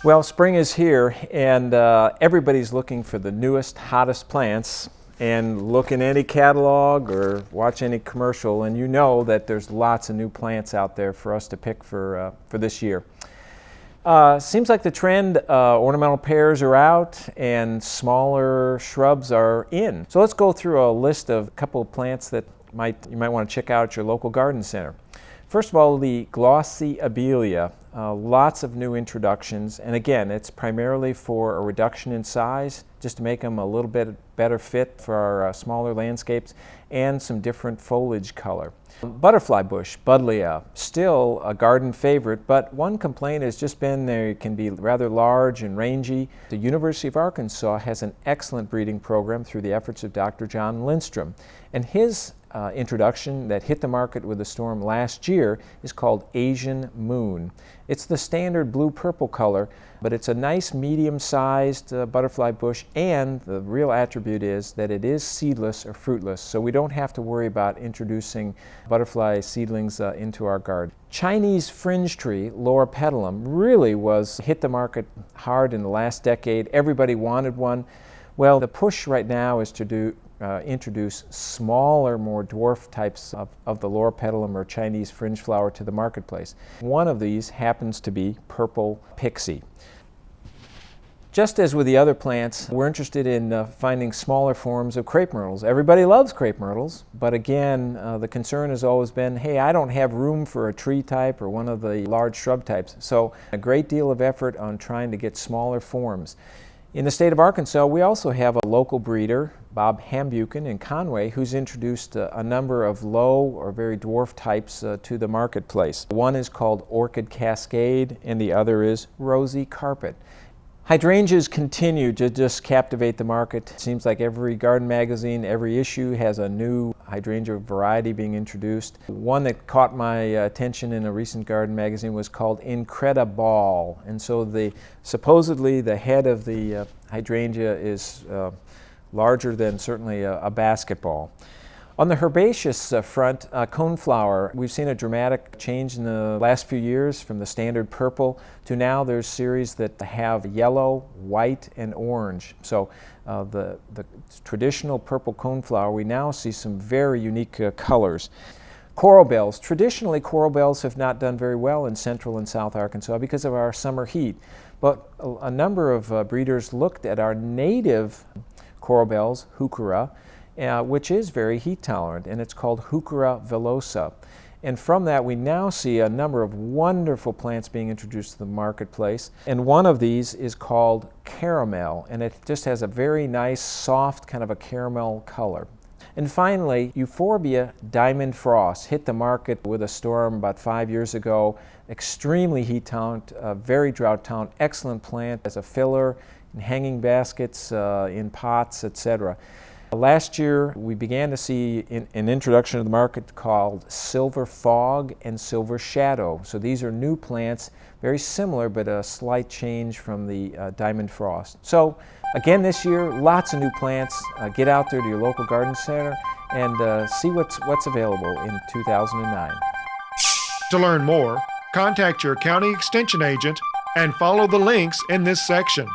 Well, spring is here, and everybody's looking for the newest, hottest plants. And look in any catalog or watch any commercial, and you know that there's lots of new plants out there for us to pick for this year. Seems like the trend, ornamental pears are out and smaller shrubs are in. So let's go through a list of a couple of plants that you might want to check out at your local garden center. First of all, the glossy Abelia. Lots of new introductions, and again, it's primarily for a reduction in size, just to make them a little bit better fit for our smaller landscapes, and some different foliage color. Butterflybush, Buddleia, still a garden favorite, but one complaint has just been they can be rather large and rangy. The University of Arkansas has an excellent breeding program through the efforts of Dr. John Lindstrom, and his introduction that hit the market with a storm last year is called Asian Moon. It's the standard blue-purple color, but it's a nice medium-sized butterfly bush, and the real attribute is that it is seedless or fruitless, so we don't have to worry about introducing butterfly seedlings into our garden. Chinese Fringetree, Laura petalum, really hit the market hard in the last decade. Everybody wanted one. Well, the push right now is to introduce smaller, more dwarf types of the Laura petalum or Chinese fringe flower to the marketplace. One of these happens to be purple pixie. Just as with the other plants, we're interested in finding smaller forms of crapemyrtles. Everybody loves crapemyrtles, but again, the concern has always been, hey, I don't have room for a tree type or one of the large shrub types. So a great deal of effort on trying to get smaller forms. In the state of Arkansas, we also have a local breeder, Bob Hambuchen in Conway, who's introduced a number of low or very dwarf types to the marketplace. One is called Orchid Cascade, and the other is Rosy Carpet. Hydrangeas continue to just captivate the market. It seems like every garden magazine, every issue has a new hydrangea variety being introduced. One that caught my attention in a recent garden magazine was called Incrediball, and so supposedly the head of the hydrangea is larger than certainly a basketball. On the herbaceous front, Coneflower, we've seen a dramatic change in the last few years from the standard purple to now there's series that have yellow, white, and orange. So the traditional purple coneflower, we now see some very unique colors. Coralbells, traditionally Coralbells have not done very well in central and south Arkansas because of our summer heat, but a number of breeders looked at our native Coralbells, Heuchera, which is very heat tolerant, and it's called Heuchera villosa. And from that we now see a number of wonderful plants being introduced to the marketplace, and one of these is called Caramel, and it just has a very nice soft kind of a caramel color. And finally, Euphorbia Diamond Frost hit the market with a storm about 5 years ago. Extremely heat tolerant, very drought tolerant, excellent plant as a filler in hanging baskets, in pots, etc. Last year, we began to see an introduction to the market called Silver Fog and Silver Shadow. So these are new plants, very similar, but a slight change from the Diamond Frost. So again, this year, lots of new plants. Get out there to your local garden center and see what's available in 2009. To learn more, contact your county extension agent and follow the links in this section.